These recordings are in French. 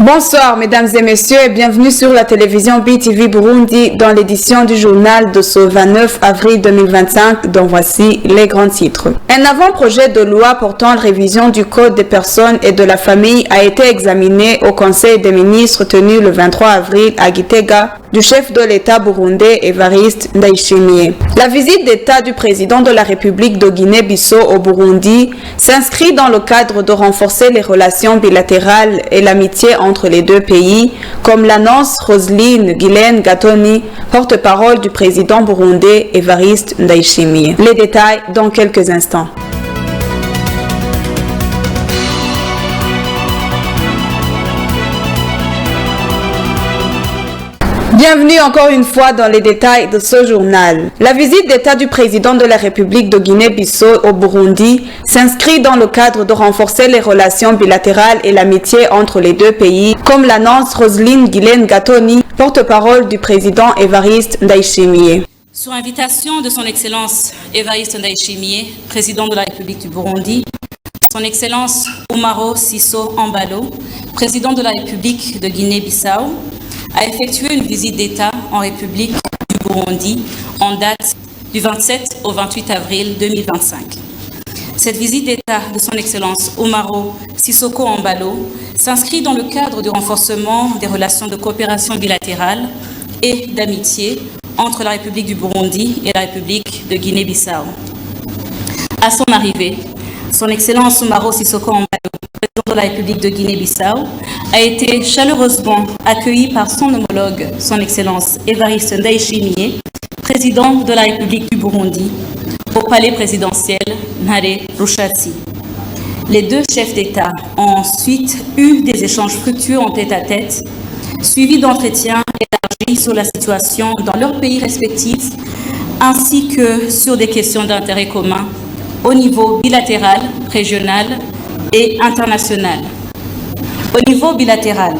Bonsoir mesdames et messieurs et bienvenue sur la télévision BTV Burundi dans l'édition du journal de ce 29 avril 2025 dont voici les grands titres. Un avant-projet de loi portant révision du Code des personnes et de la famille a été examiné au Conseil des ministres tenu le 23 avril à Gitega du chef de l'État burundais Evariste Ndayishimiye. La visite d'État du président de la République de Guinée-Bissau au Burundi s'inscrit dans le cadre de renforcer les relations bilatérales et l'amitié entre les deux pays, comme l'annonce Roselyne Guilaine Gatoni, porte-parole du président burundais Evariste Ndayishimiye. Les détails dans quelques instants. Bienvenue encore une fois dans les détails de ce journal. La visite d'État du président de la République de Guinée-Bissau au Burundi s'inscrit dans le cadre de renforcer les relations bilatérales et l'amitié entre les deux pays, comme l'annonce Roselyne Guilaine Gatoni, porte-parole du président Evariste Ndayishimiye. Sur invitation de son Excellence Evariste Ndayishimiye, président de la République du Burundi, son Excellence Umaro Sissoco Embalo, président de la République de Guinée-Bissau, a effectué une visite d'État en République du Burundi en date du 27 au 28 avril 2025. Cette visite d'État de son Excellence Umaro Sissoco Embalo s'inscrit dans le cadre du renforcement des relations de coopération bilatérale et d'amitié entre la République du Burundi et la République de Guinée-Bissau. À son arrivée, son Excellence Umaro Sissoco Embalo, président de la République de Guinée-Bissau, a été chaleureusement accueilli par son homologue, son Excellence Evariste Ndayishimiye, président de la République du Burundi, au palais présidentiel Ntare Rushatsi. Les deux chefs d'État ont ensuite eu des échanges fructueux en tête-à-tête, suivis d'entretiens élargis sur la situation dans leurs pays respectifs, ainsi que sur des questions d'intérêt commun au niveau bilatéral, régional et international. Au niveau bilatéral,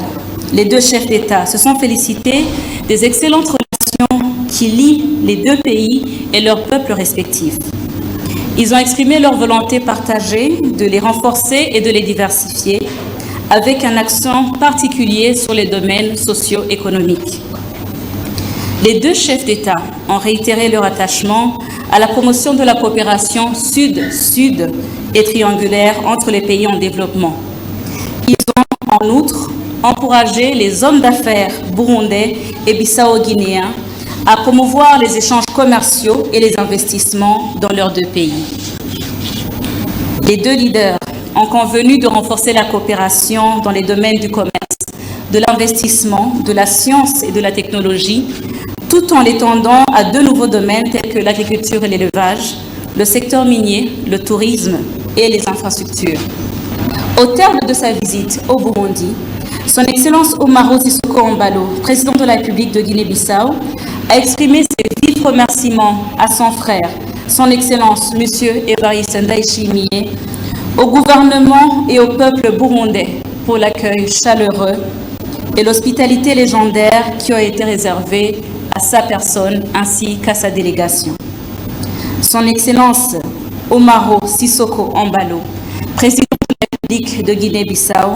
les deux chefs d'État se sont félicités des excellentes relations qui lient les deux pays et leurs peuples respectifs. Ils ont exprimé leur volonté partagée de les renforcer et de les diversifier, avec un accent particulier sur les domaines socio-économiques. Les deux chefs d'État ont réitéré leur attachement à la promotion de la coopération sud-sud et triangulaire entre les pays en développement. Ils ont en outre encouragé les hommes d'affaires burundais et bissau-guinéens à promouvoir les échanges commerciaux et les investissements dans leurs deux pays. Les deux leaders ont convenu de renforcer la coopération dans les domaines du commerce, de l'investissement, de la science et de la technologie, tout en l'étendant à deux nouveaux domaines tels que l'agriculture et l'élevage, le secteur minier, le tourisme et les infrastructures. Au terme de sa visite au Burundi, son Excellence Umaro Sissoco Embalo, président de la République de Guinée-Bissau, a exprimé ses vifs remerciements à son frère, son Excellence M. Evariste Ndayishimiye, au gouvernement et au peuple burundais pour l'accueil chaleureux et l'hospitalité légendaire qui ont été réservés à sa personne ainsi qu'à sa délégation. Son Excellence Umaro Sissoco Embalo, président de la République de Guinée-Bissau,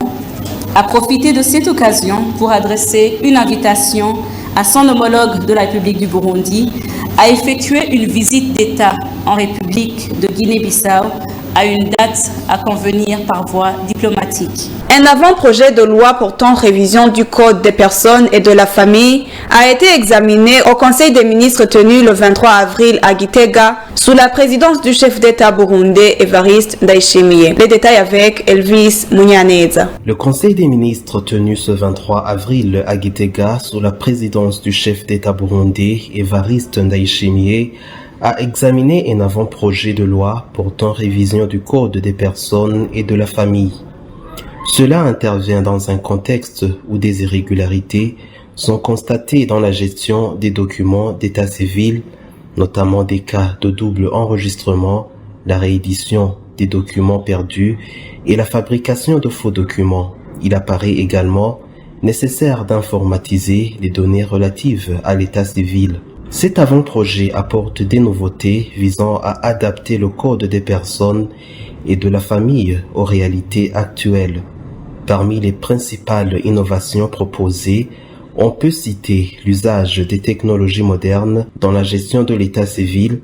a profité de cette occasion pour adresser une invitation à son homologue de la République du Burundi à effectuer une visite d'État en République de Guinée-Bissau à une date à convenir par voie diplomatique. Un avant-projet de loi portant révision du Code des personnes et de la famille a été examiné au Conseil des ministres tenu le 23 avril à Gitega sous la présidence du chef d'État burundais Evariste Ndayishimiye. Les détails avec Elvis Munyaneza. Le Conseil des ministres tenu ce 23 avril à Gitega sous la présidence du chef d'État burundais Evariste Ndayishimiye a examiné un avant-projet de loi portant révision du Code des personnes et de la famille. Cela intervient dans un contexte où des irrégularités sont constatées dans la gestion des documents d'état civil, notamment des cas de double enregistrement, la réédition des documents perdus et la fabrication de faux documents. Il apparaît également nécessaire d'informatiser les données relatives à l'état civil. Cet avant-projet apporte des nouveautés visant à adapter le Code des personnes et de la famille aux réalités actuelles. Parmi les principales innovations proposées, on peut citer l'usage des technologies modernes dans la gestion de l'état civil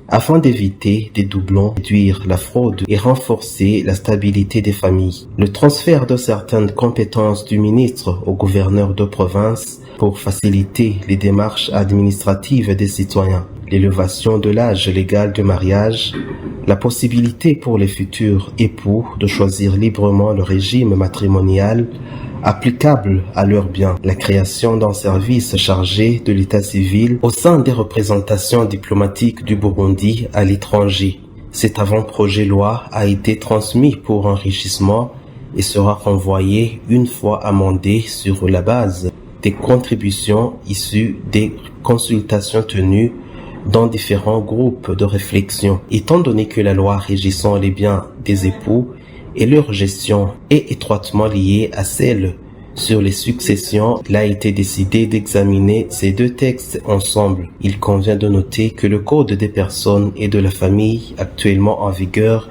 afin d'éviter des doublons, réduire la fraude et renforcer la stabilité des familles. Le transfert de certaines compétences du ministre au gouverneur de province pour faciliter les démarches administratives des citoyens. L'élévation de l'âge légal de mariage, la possibilité pour les futurs époux de choisir librement le régime matrimonial applicable à leurs biens, la création d'un service chargé de l'état civil au sein des représentations diplomatiques du Burundi à l'étranger. Cet avant-projet loi a été transmis pour enrichissement et sera renvoyé une fois amendé sur la base des contributions issues des consultations tenues dans différents groupes de réflexion. Étant donné que la loi régissant les biens des époux et leur gestion est étroitement liée à celle sur les successions, il a été décidé d'examiner ces deux textes ensemble. Il convient de noter que le Code des personnes et de la famille actuellement en vigueur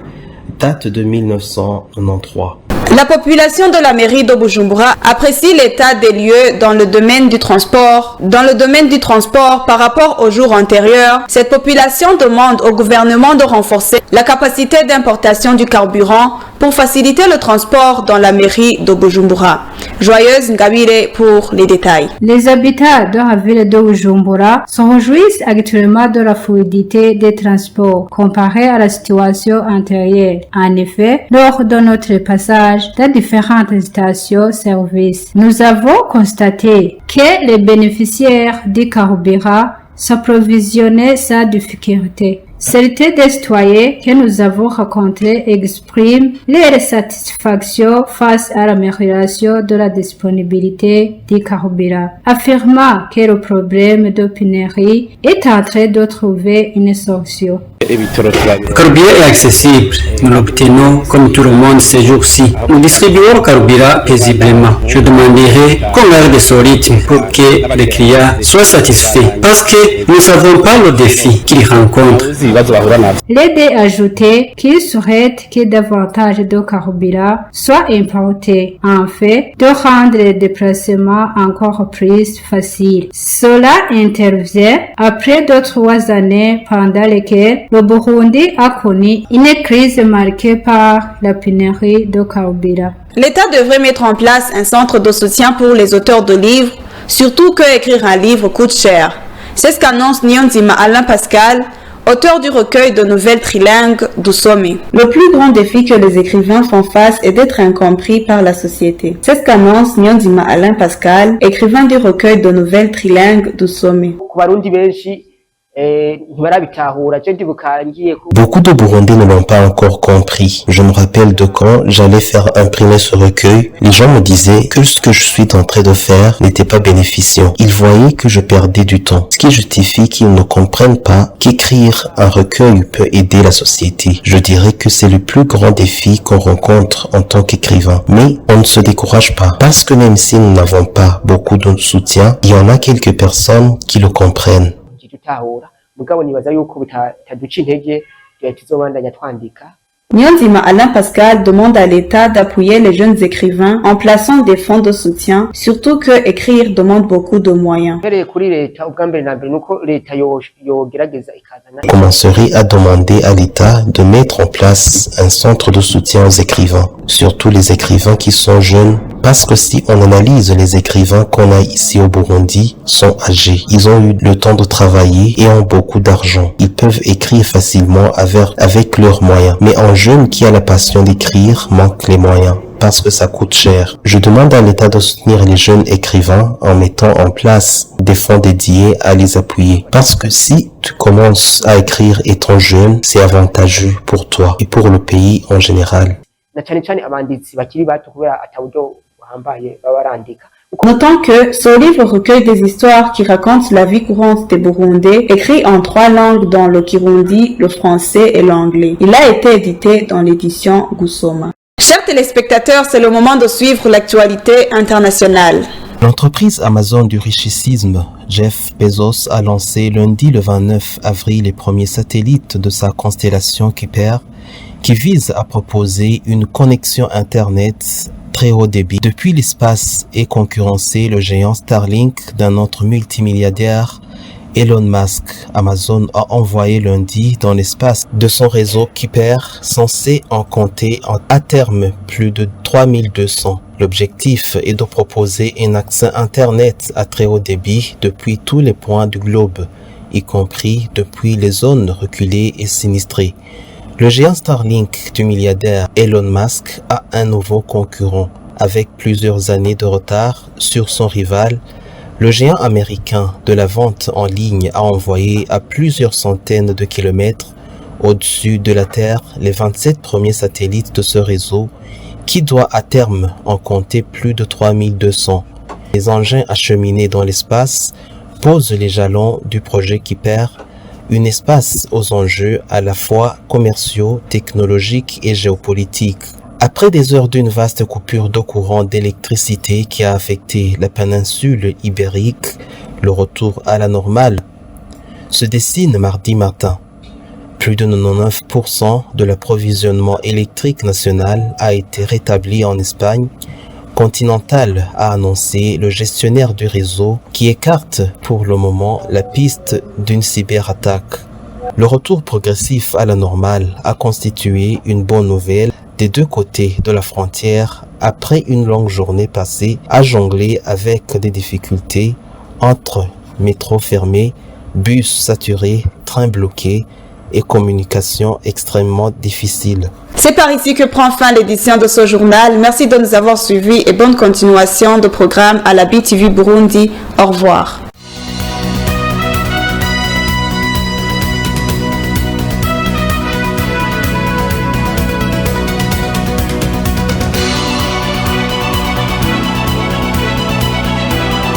date de 1993. La population de la mairie de Bujumbura apprécie l'état des lieux dans le domaine du transport. Dans le domaine du transport, par rapport aux jours antérieurs, cette population demande au gouvernement de renforcer la capacité d'importation du carburant pour faciliter le transport dans la mairie de Bujumbura. Joyeuse Ngabire pour les détails. Les habitants de la ville de Bujumbura se réjouissent actuellement de la fluidité des transports comparée à la situation antérieure. En effet, lors de notre passage dans différentes stations-service, nous avons constaté que les bénéficiaires du carburant s'approvisionnaient sans difficulté. Certains des citoyens que nous avons rencontrés expriment leur satisfaction face à l'amélioration de la disponibilité du carburant, affirmant que le problème de pénurie est en train de trouver une solution. Le carburant est accessible, nous l'obtenons comme tout le monde ces jours-ci. Nous distribuons le carburant paisiblement. Je demanderai qu'on garde ce rythme pour que les clients soient satisfaits, parce que nous ne savons pas le défi qu'ils rencontrent. L'aide ajouté qu'il souhaite que davantage de carburant soit importé, en fait, de rendre les déplacements encore plus faciles. Cela intervient après 2-3 années pendant lesquelles le Burundi a connu une crise marquée par la pénurie de carburant. L'État devrait mettre en place un centre de soutien pour les auteurs de livres, surtout que écrire un livre coûte cher. C'est ce qu'annonce Nyonzima Alain Pascal, auteur du recueil de nouvelles trilingues du Sommet. Le plus grand défi que les écrivains font face est d'être incompris par la société. C'est ce qu'annonce Nyonzima Alain Pascal, écrivain du recueil de nouvelles trilingues du Sommet. Beaucoup de Burundais ne l'ont pas encore compris. Je me rappelle de quand j'allais faire imprimer ce recueil, les gens me disaient que ce que je suis en train de faire n'était pas bénéficiant. Ils voyaient que je perdais du temps, ce qui justifie qu'ils ne comprennent pas qu'écrire un recueil peut aider la société. Je dirais que c'est le plus grand défi qu'on rencontre en tant qu'écrivain. Mais on ne se décourage pas, parce que même si nous n'avons pas beaucoup de soutien, il y en a quelques personnes qui le comprennent. Nyonzima Alain Pascal demande à l'État d'appuyer les jeunes écrivains en plaçant des fonds de soutien, surtout que écrire demande beaucoup de moyens. Je commencerai à demander à l'État de mettre en place un centre de soutien aux écrivains, surtout les écrivains qui sont jeunes, parce que si on analyse les écrivains qu'on a ici au Burundi, sont âgés. Ils ont eu le temps de travailler et ont beaucoup d'argent. Ils peuvent écrire facilement avec leurs moyens. Mais un jeune qui a la passion d'écrire manque les moyens, parce que ça coûte cher. Je demande à l'État de soutenir les jeunes écrivains en mettant en place des fonds dédiés à les appuyer. Parce que si tu commences à écrire étant jeune, c'est avantageux pour toi et pour le pays en général. Notons que ce livre recueille des histoires qui racontent la vie courante des Burundais, écrit en 3 langues dans le Kirundi, le français et l'anglais. Il a été édité dans l'édition Gusoma. Chers téléspectateurs, c'est le moment de suivre l'actualité internationale. L'entreprise Amazon du richissime Jeff Bezos a lancé lundi le 29 avril les premiers satellites de sa constellation Kuiper qui vise à proposer une connexion Internet très haut débit depuis l'espace et concurrencer le géant Starlink d'un autre multimilliardaire, Elon Musk. Amazon a envoyé lundi dans l'espace de son réseau Kuiper, censé en compter à terme plus de 3200. L'objectif est de proposer un accès Internet à très haut débit depuis tous les points du globe, y compris depuis les zones reculées et sinistrées. Le géant Starlink du milliardaire Elon Musk a un nouveau concurrent, avec plusieurs années de retard sur son rival. Le géant américain de la vente en ligne a envoyé à plusieurs centaines de kilomètres au-dessus de la Terre les 27 premiers satellites de ce réseau qui doit à terme en compter plus de 3200. Les engins acheminés dans l'espace posent les jalons du projet Kuiper, un espace aux enjeux à la fois commerciaux, technologiques et géopolitiques. Après des heures d'une vaste coupure de courant d'électricité qui a affecté la péninsule ibérique, le retour à la normale se dessine mardi matin. Plus de 99% de l'approvisionnement électrique national a été rétabli en Espagne. Continental a annoncé le gestionnaire du réseau qui écarte pour le moment la piste d'une cyberattaque. Le retour progressif à la normale a constitué une bonne nouvelle des deux côtés de la frontière après une longue journée passée à jongler avec des difficultés entre métro fermé, bus saturés, trains bloqués et communication extrêmement difficile. C'est par ici que prend fin l'édition de ce journal. Merci de nous avoir suivis et bonne continuation de programme à la BTV Burundi. Au revoir.